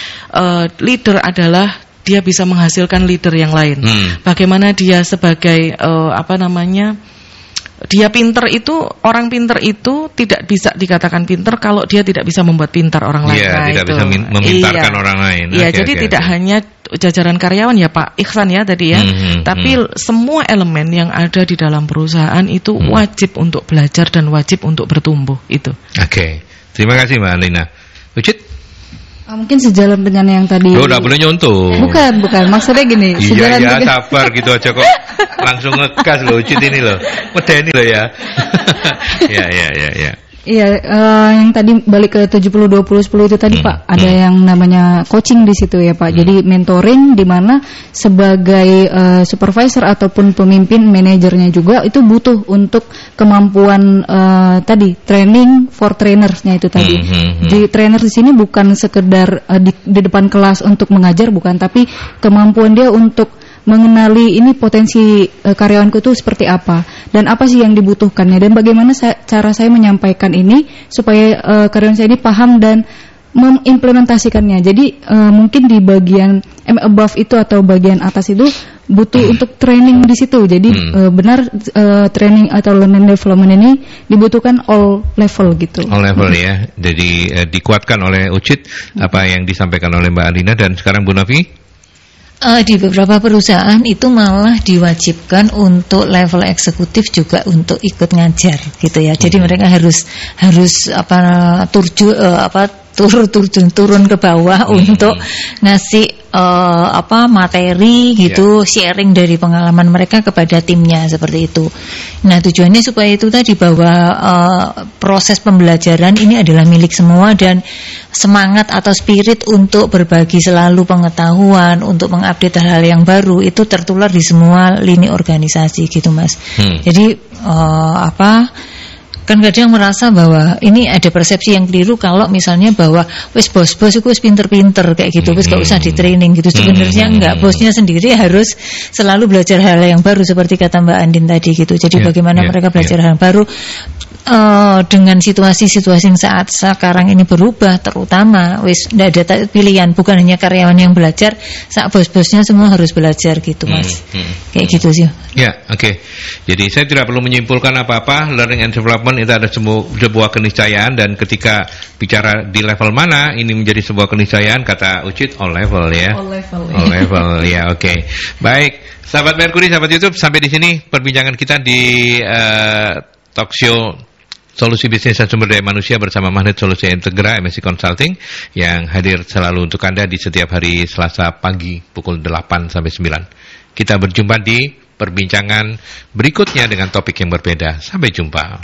leader adalah dia bisa menghasilkan leader yang lain. Bagaimana dia sebagai dia pinter itu, orang pinter itu tidak bisa dikatakan pinter kalau dia tidak bisa membuat pintar orang lain. Tidak bisa memintarkan orang lain. Jadi tidak hanya jajaran karyawan ya Pak Iksan ya tadi ya, tapi semua elemen yang ada di dalam perusahaan itu wajib untuk belajar dan wajib untuk bertumbuh itu. Terima kasih Mbak Alina. Ucit? Mungkin sejalan dengan yang tadi. Udah boleh nyontoh. Bukan. Maksudnya gini. Iya, sabar gitu aja kok. Langsung ngegas loh Ucit ini loh. Medeni loh ya. Ya. Iya, yang tadi balik ke 70-20-10 itu tadi Pak, ada yang namanya coaching di situ ya Pak. Jadi mentoring di mana sebagai supervisor ataupun pemimpin manajernya juga itu butuh untuk kemampuan tadi training for trainersnya itu tadi. Di trainer di sini bukan sekedar di depan kelas untuk mengajar, bukan, tapi kemampuan dia untuk mengenali ini potensi karyawanku itu seperti apa dan apa sih yang dibutuhkannya dan bagaimana cara saya menyampaikan ini supaya karyawan saya ini paham dan mengimplementasikannya. Jadi mungkin di bagian above itu atau bagian atas itu butuh untuk training di situ. Jadi benar training atau learning development ini dibutuhkan all level gitu. All level ya. Jadi dikuatkan oleh Ucit apa yang disampaikan oleh Mbak Alina. Dan sekarang Bu Novi. Di beberapa perusahaan itu malah diwajibkan untuk level eksekutif juga untuk ikut ngajar gitu ya. Jadi mereka harus turun ke bawah untuk ngasih materi gitu, sharing dari pengalaman mereka kepada timnya seperti itu. Nah, tujuannya supaya itu tadi bahwa proses pembelajaran ini adalah milik semua dan semangat atau spirit untuk berbagi selalu pengetahuan, untuk mengupdate hal-hal yang baru itu tertular di semua lini organisasi gitu Mas. Jadi kan kadang merasa bahwa ini ada persepsi yang keliru kalau misalnya bahwa wis bos-bos itu wis pinter-pinter kayak gitu, wis gak usah di training gitu. Sebenarnya enggak, bosnya sendiri harus selalu belajar hal yang baru seperti kata Mbak Andin tadi gitu. Jadi bagaimana mereka belajar hal baru dengan situasi-situasi yang saat sekarang ini berubah, terutama wis ndak ada pilihan, bukan hanya karyawan yang belajar, saat bos-bosnya semua harus belajar gitu Mas. Kayak gitu sih. Ya, oke. Jadi saya tidak perlu menyimpulkan apa-apa. Learning and development itu ada sebuah keniscayaan, dan ketika bicara di level mana ini menjadi sebuah keniscayaan, kata Ucit all level ya. All level ya, oke. Baik, sahabat Merkuri, sahabat YouTube, sampai di sini perbincangan kita di talk show Solusi Bisnis dan Sumber Daya Manusia bersama Magnet Solusi Integra MSI Consulting yang hadir selalu untuk Anda di setiap hari Selasa pagi pukul 8 sampai 9. Kita berjumpa di perbincangan berikutnya dengan topik yang berbeda. Sampai jumpa.